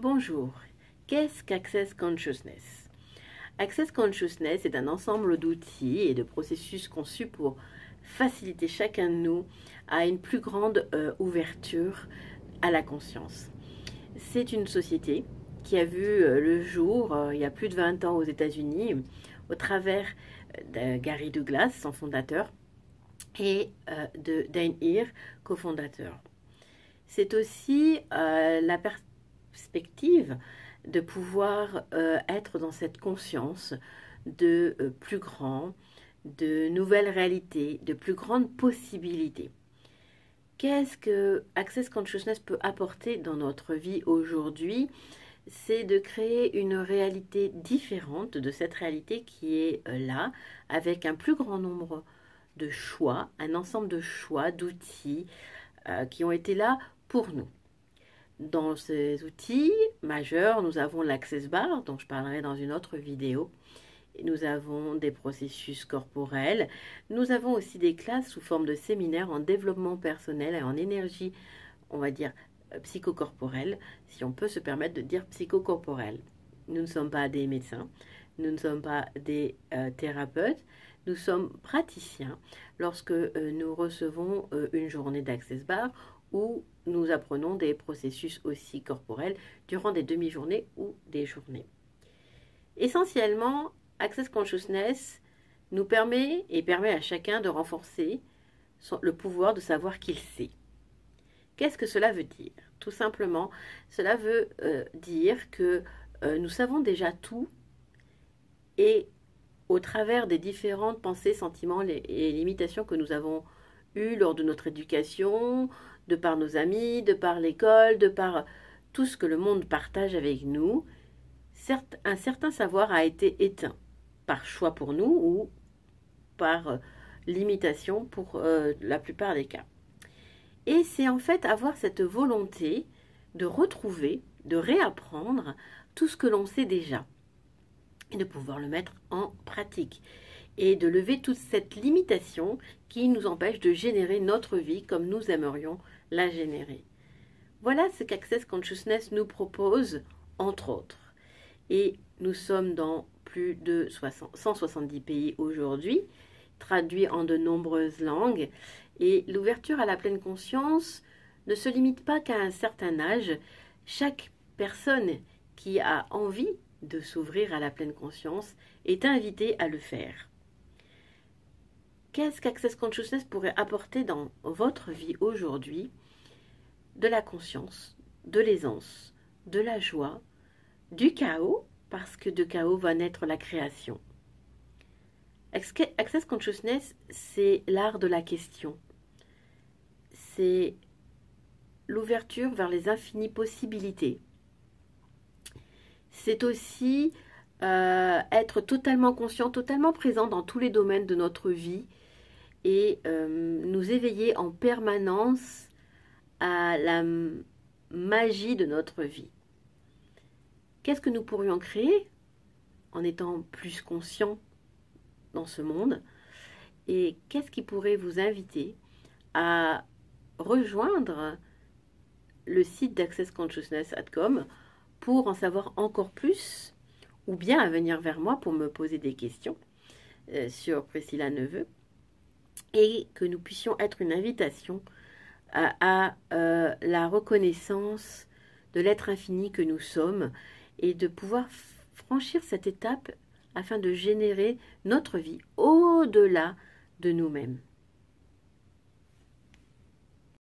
Bonjour, qu'est-ce qu'Access Consciousness? Access Consciousness est un ensemble d'outils et de processus conçus pour faciliter chacun de nous à une plus grande ouverture à la conscience. C'est une société qui a vu le jour il y a plus de 20 ans aux États-Unis au travers de Gary Douglas, son fondateur, et de Dain Heer, cofondateur. C'est aussi la perspective de pouvoir être dans cette conscience de plus grand, de nouvelles réalités, de plus grandes possibilités. Qu'est-ce que Access Consciousness peut apporter dans notre vie aujourd'hui? C'est de créer une réalité différente de cette réalité qui est là, avec un plus grand nombre de choix, un ensemble de choix, d'outils qui ont été là pour nous. Dans ces outils majeurs, nous avons l'Access Bar, dont je parlerai dans une autre vidéo. Nous avons des processus corporels. Nous avons aussi des classes sous forme de séminaires en développement personnel et en énergie, on va dire, psychocorporelle, si on peut se permettre de dire psychocorporelle. Nous ne sommes pas des médecins, nous ne sommes pas des thérapeutes, nous sommes praticiens lorsque nous recevons une journée d'Access Bar où nous apprenons des processus aussi corporels durant des demi-journées ou des journées. Essentiellement, Access Consciousness nous permet et permet à chacun de renforcer le pouvoir de savoir qu'il sait. Qu'est-ce que cela veut dire? Tout simplement, cela veut dire que nous savons déjà tout et au travers des différentes pensées, sentiments et limitations que nous avons eues lors de notre éducation, de par nos amis, de par l'école, de par tout ce que le monde partage avec nous, un certain savoir a été éteint, par choix pour nous ou par limitation pour la plupart des cas. Et c'est en fait avoir cette volonté de retrouver, de réapprendre tout ce que l'on sait déjà et de pouvoir le mettre en pratique et de lever toute cette limitation qui nous empêche de générer notre vie comme nous aimerions la générer. Voilà ce qu'Access Consciousness nous propose, entre autres. Et nous sommes dans plus de 170 pays aujourd'hui, traduits en de nombreuses langues. Et l'ouverture à la pleine conscience ne se limite pas qu'à un certain âge. Chaque personne qui a envie de s'ouvrir à la pleine conscience est invitée à le faire. Qu'est-ce qu'Access Consciousness pourrait apporter dans votre vie aujourd'hui? De la conscience, de l'aisance, de la joie, du chaos, parce que de chaos va naître la création. Access Consciousness, c'est l'art de la question. C'est l'ouverture vers les infinies possibilités. C'est aussi être totalement conscient, totalement présent dans tous les domaines de notre vie et nous éveiller en permanence à la magie de notre vie. Qu'est-ce que nous pourrions créer en étant plus conscients dans ce monde? Et qu'est-ce qui pourrait vous inviter à rejoindre le site d'accessconsciousness.com pour en savoir encore plus, ou bien à venir vers moi pour me poser des questions sur Priscilla Neveu, et que nous puissions être une invitation à la reconnaissance de l'être infini que nous sommes et de pouvoir franchir cette étape afin de générer notre vie au-delà de nous-mêmes.